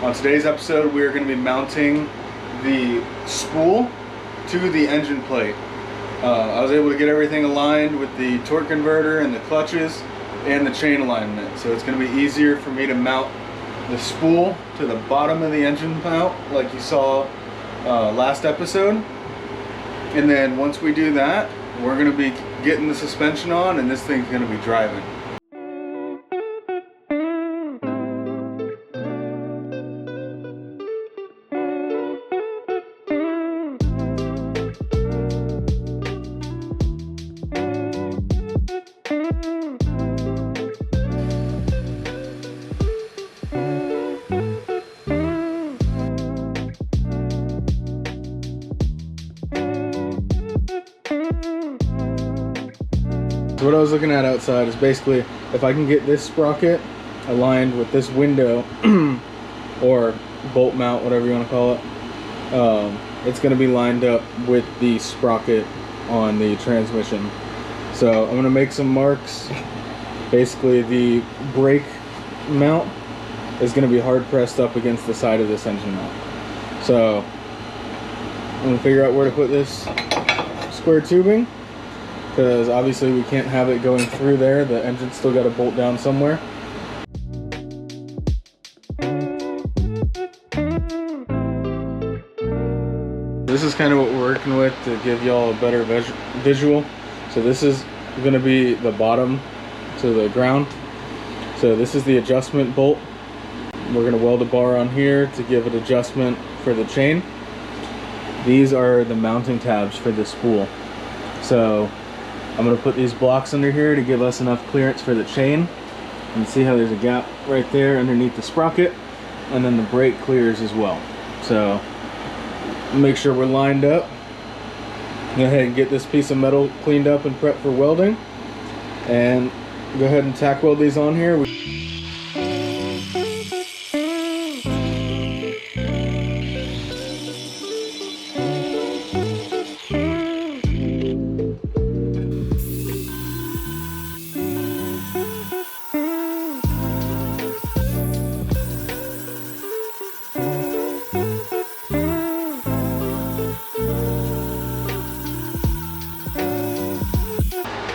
On today's episode, we are going to be mounting the spool to the engine plate. I was able to get everything aligned with the torque converter and the clutches and the chain alignment. So it's going to be easier for me to mount the spool to the bottom of the engine mount like you saw last episode. And then once we do that, we're going to be getting the suspension on and this thing's going to be driving. So what I was looking at outside is basically if I can get this sprocket aligned with this window or bolt mount, whatever you want to call it, it's going to be lined up with the sprocket on the transmission. So I'm going to make some marks. Basically the brake mount is going to be hard pressed up against the side of this engine mount. So I'm going to figure out where to put this square tubing, because obviously we can't have it going through there. The engine's still got to bolt down somewhere. This is kind of what we're working with to give y'all a better visual. So this is going to be the bottom to the ground. So this is the adjustment bolt. We're going to weld a bar on here to give it adjustment for the chain. These are the mounting tabs for the spool. So I'm going to put these blocks under here to give us enough clearance for the chain. And see how there's a gap right there underneath the sprocket, and then the brake clears as well. So make sure we're lined up. Go ahead and get this piece of metal cleaned up and prepped for welding, and go ahead and tack weld these on here.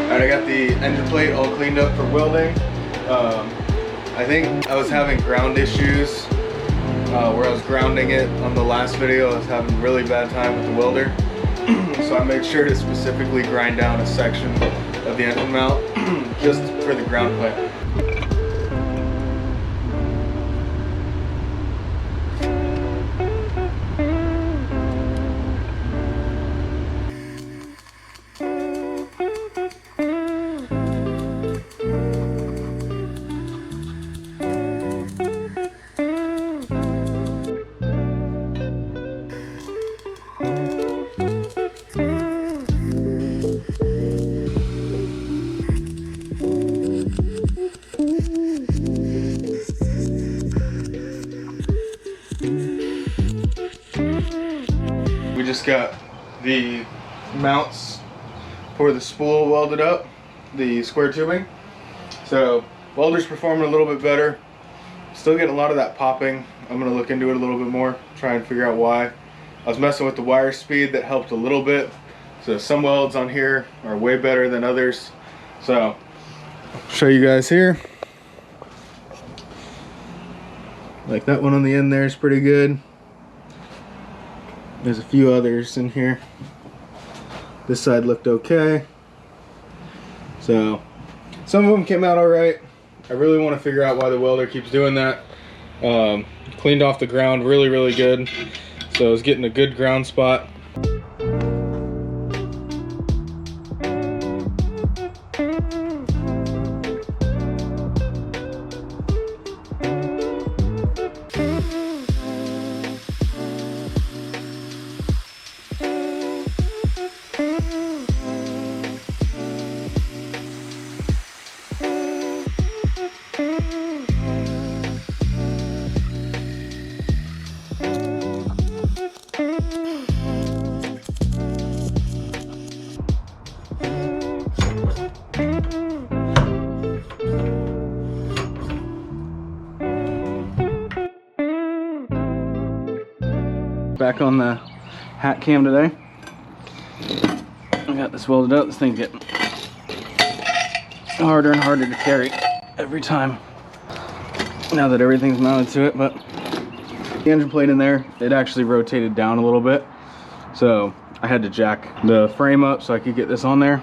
Alright, I got the engine plate all cleaned up for welding. I think I was having ground issues where I was grounding it on the last video. I was having a really bad time with the welder. So I made sure to specifically grind down a section of the engine mount just for the ground plate. We just got the mounts for the spool welded up, the square tubing. So welder's performing a little bit better. Still getting a lot of that popping. I'm gonna look into it a little bit more, try and figure out why. I was messing with the wire speed, that helped a little bit. So some welds on here are way better than others. So I'll show you guys here. Like that one on the end there is pretty good. There's a few others in here. This side looked okay. So some of them came out all right. I really want to figure out why the welder keeps doing that. Cleaned off the ground really good. So I was getting a good ground spot. Back on the hat cam today. I got this welded up. This thing's getting harder and harder to carry every time now that everything's mounted to it. But the engine plate in there, it actually rotated down a little bit, so I had to jack the frame up so I could get this on there.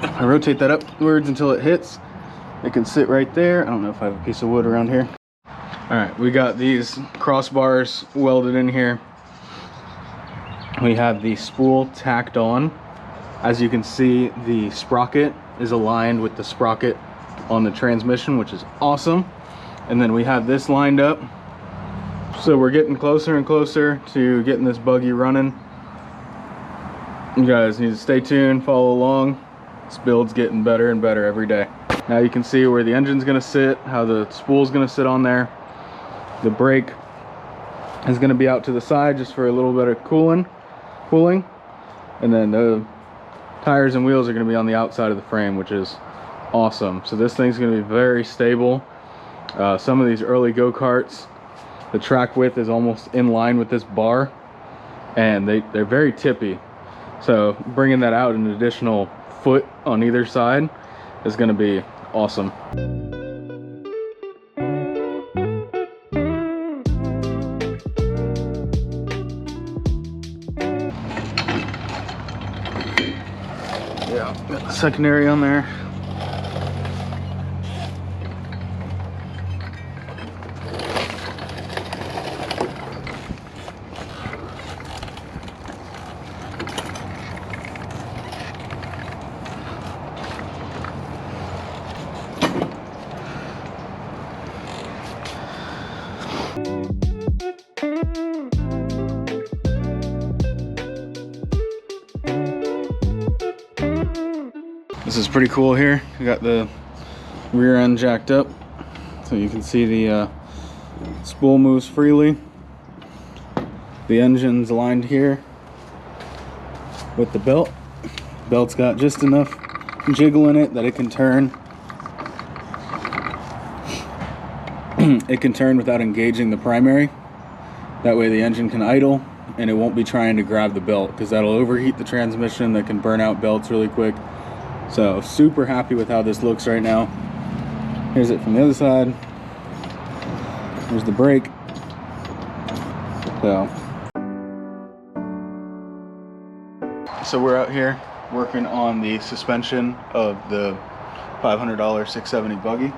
I rotate that upwards until it hits. It can sit right there. I don't know if I have a piece of wood around here. All right, we got these crossbars welded in here. We have the spool tacked on. As you can see, the sprocket is aligned with the sprocket on the transmission, which is awesome. And then we have this lined up. So we're getting closer and closer to getting this buggy running. You guys need to stay tuned, follow along. This build's getting better and better every day. Now you can see where the engine's gonna sit, how the spool's gonna sit on there. The brake is gonna be out to the side just for a little bit of cooling. And then the tires and wheels are gonna be on the outside of the frame, which is awesome. So this thing's gonna be very stable. Some of these early go-karts, the track width is almost in line with this bar, and they're very tippy. So bringing that out an additional foot on either side is going to be awesome. Yeah, got the secondary on there. This is pretty cool here. We got the rear end jacked up, so you can see the spool moves freely. The engine's aligned here with the belt. Belt's got just enough jiggle in it that it can turn. It can turn without engaging the primary. That way the engine can idle and it won't be trying to grab the belt, because that'll overheat the transmission. That can burn out belts really quick. So super happy with how this looks right now. Here's it from the other side. Here's the brake. So we're out here working on the suspension of the $500 670 buggy.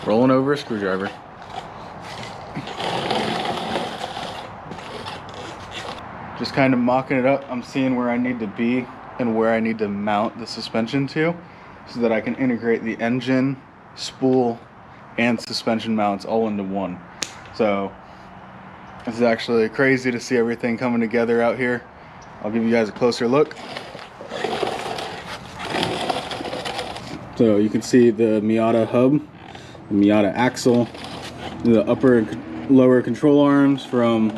Rolling over a screwdriver. Just kind of mocking it up. I'm seeing where I need to be and where I need to mount the suspension to, so that I can integrate the engine, spool, and suspension mounts all into one. So it's actually crazy to see everything coming together out here. I'll give you guys a closer look. So you can see the Miata hub, the Miata axle, the upper and lower control arms from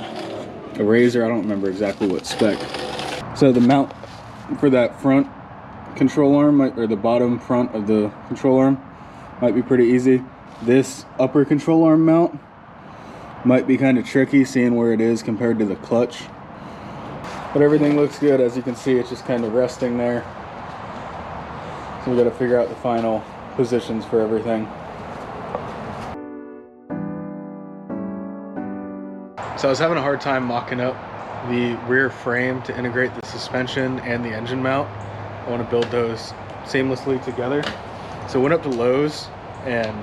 a Razor. I don't remember exactly what spec. So the mount for that front control arm, or the bottom front of the control arm, might be pretty easy. This upper control arm mount might be kind of tricky, seeing where it is compared to the clutch. But everything looks good. As you can see, it's just kind of resting there. So we got to figure out the final positions for everything. So I was having a hard time mocking up the rear frame to integrate the suspension and the engine mount. I want to build those seamlessly together. So I went up to Lowe's, and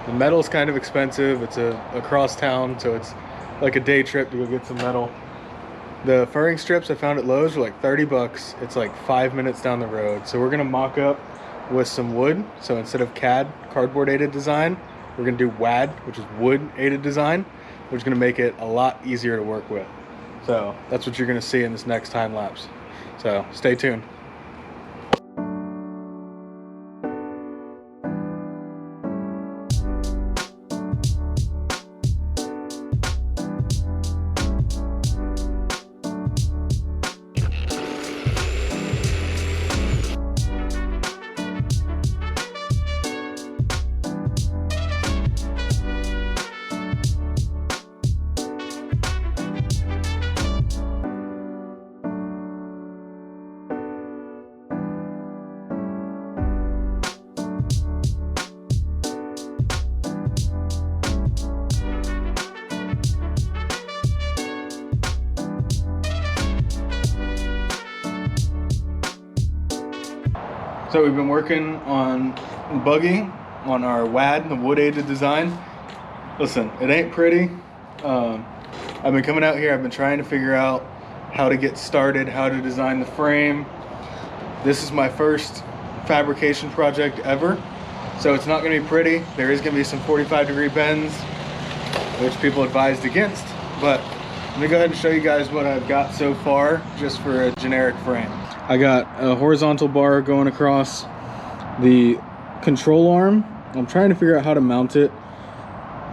the metal's kind of expensive. It's across town, so it's like a day trip to go get some metal. The furring strips I found at Lowe's were like 30 bucks. It's like 5 minutes down the road. So we're gonna mock up with some wood. So instead of CAD, cardboard aided design, we're gonna do WAD, which is wood aided design, which is going to make it a lot easier to work with. So that's what you're going to see in this next time lapse. So stay tuned. So we've been working on Buggy, on our WAD, the wood aided design. Listen, it ain't pretty. I've been coming out here, I've been trying to figure out how to get started, how to design the frame. This is my first fabrication project ever, so it's not gonna be pretty. There is gonna be some 45-degree bends, which people advised against, but let me go ahead and show you guys what I've got so far, just for a generic frame. I got a horizontal bar going across the control arm. I'm trying to figure out how to mount it.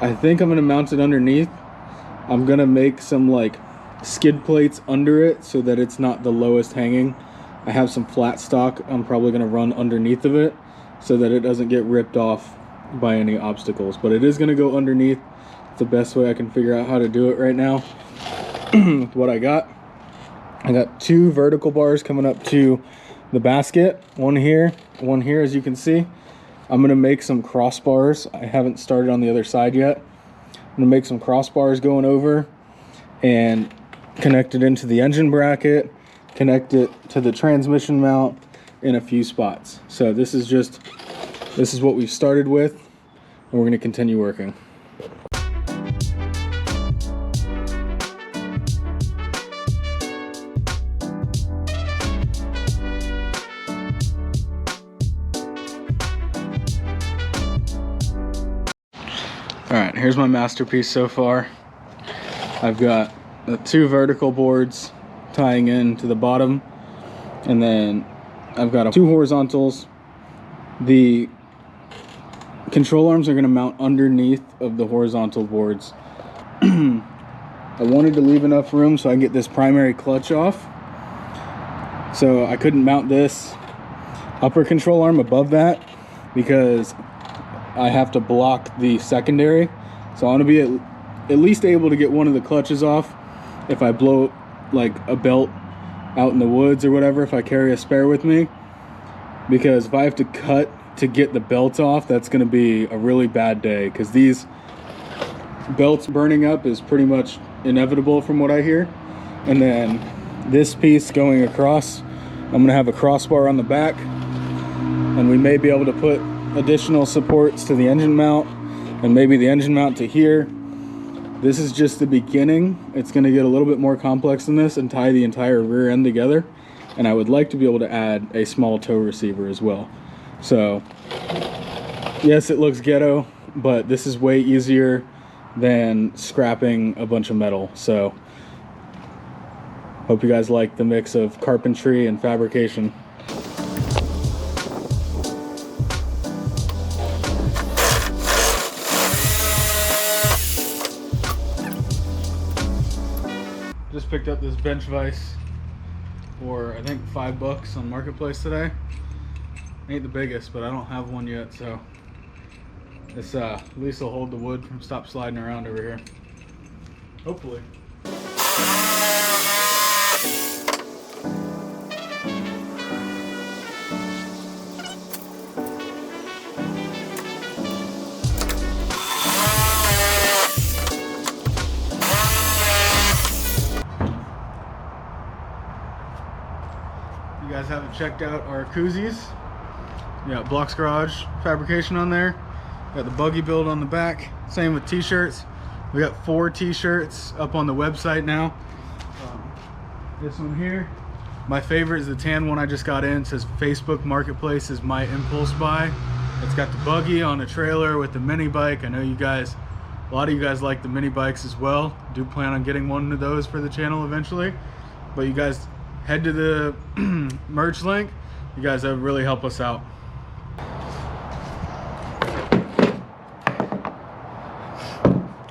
I think I'm gonna mount it underneath. I'm gonna make some like skid plates under it so that it's not the lowest hanging. I have some flat stock I'm probably gonna run underneath of it so that it doesn't get ripped off by any obstacles, but it is gonna go underneath. It's the best way I can figure out how to do it right now. With what I got 2 vertical bars coming up to the basket, one here as you can see. I'm gonna make some crossbars. I haven't started on the other side yet. I'm gonna make some crossbars going over and connect it into the engine bracket, connect it to the transmission mount in a few spots. So this is what we've started with, and we're gonna continue working. All right, here's my masterpiece so far. I've got the 2 vertical boards tying in to the bottom, and then I've got 2 horizontals. The control arms are gonna mount underneath of the horizontal boards. I wanted to leave enough room so I can get this primary clutch off. So I couldn't mount this upper control arm above that because I have to block the secondary. So I want to be at least able to get one of the clutches off if I blow like a belt out in the woods or whatever, if I carry a spare with me. Because if I have to cut to get the belt off, that's going to be a really bad day, because these belts burning up is pretty much inevitable from what I hear. And then this piece going across, I'm going to have a crossbar on the back, and we may be able to put additional supports to the engine mount, and maybe the engine mount to here. This is just the beginning. It's going to get a little bit more complex than this and tie the entire rear end together, and I would like to be able to add a small tow receiver as well. So yes, it looks ghetto, but this is way easier than scrapping a bunch of metal. So hope you guys like the mix of carpentry and fabrication. Just picked up this bench vise for I think $5 on Marketplace today. Ain't the biggest, but I don't have one yet, so this at least will hold the wood from stop sliding around over here. Hopefully. You guys haven't checked out our koozies. We got Block's Garage Fabrication on there. We got the Buggy Build on the back. Same with t-shirts. We got 4 t-shirts up on the website now. This one here, my favorite is the tan one I just got in. It says Facebook Marketplace is my impulse buy. It's got the buggy on a trailer with the mini bike. I know you guys, a lot of you guys like the mini bikes as well. Do plan on getting one of those for the channel eventually. But you guys head to the merch link. You guys have really helped us out.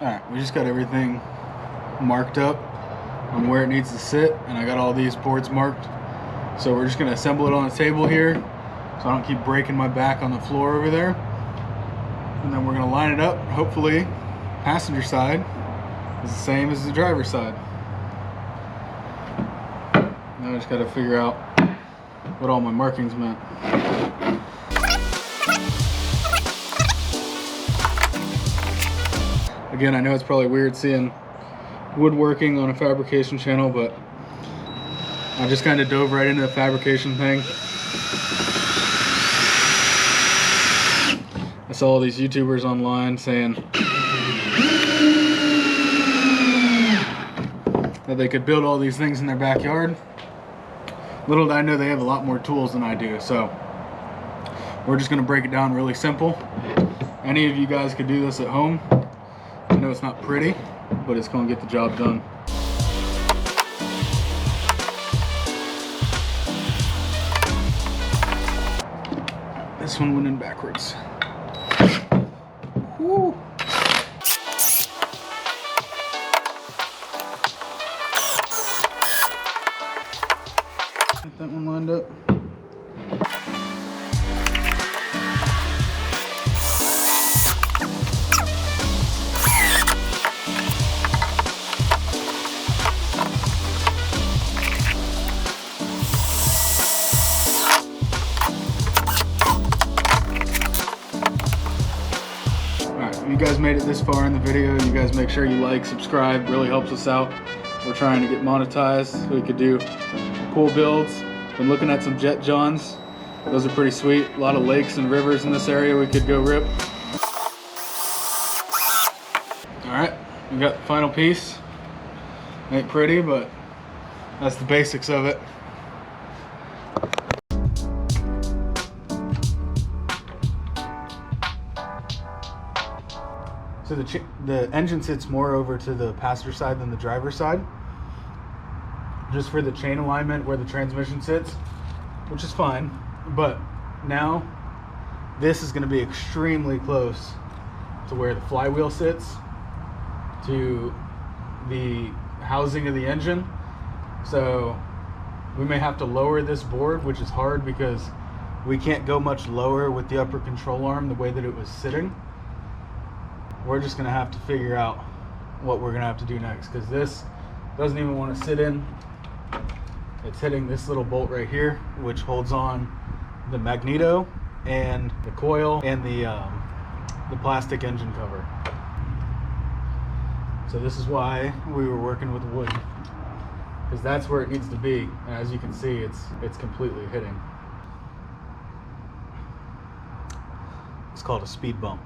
Alright, we just got everything marked up on where it needs to sit, and I got all these boards marked. So we're just going to assemble it on the table here so I don't keep breaking my back on the floor over there. And then we're going to line it up. Hopefully passenger side is the same as the driver's side. Now I just got to figure out what all my markings meant. Again, I know it's probably weird seeing woodworking on a fabrication channel, but I just kind of dove right into the fabrication thing. I saw all these YouTubers online saying that they could build all these things in their backyard. Little did I know they have a lot more tools than I do, so we're just gonna break it down really simple. Any of you guys could do this at home. I know it's not pretty, but it's gonna get the job done. This one went in backwards. Woo. Get that one lined up. If you guys made it this far in the video, you guys make sure you like, subscribe, really helps us out. We're trying to get monetized so we could do cool builds. Been looking at some Jet Johns. Those are pretty sweet. A lot of lakes and rivers in this area we could go rip. Alright, we got the final piece. Ain't pretty, but that's the basics of it. So the engine sits more over to the passenger side than the driver's side, just for the chain alignment where the transmission sits, which is fine. But now this is going to be extremely close to where the flywheel sits, to the housing of the engine. So we may have to lower this board, which is hard because we can't go much lower with the upper control arm the way that it was sitting. We're just gonna have to figure out what we're gonna have to do next, because this doesn't even want to sit in. It's hitting this little bolt right here, which holds on the magneto and the coil and the plastic engine cover. So this is why we were working with wood, because that's where it needs to be. And as you can see, it's completely hitting. It's called a speed bump.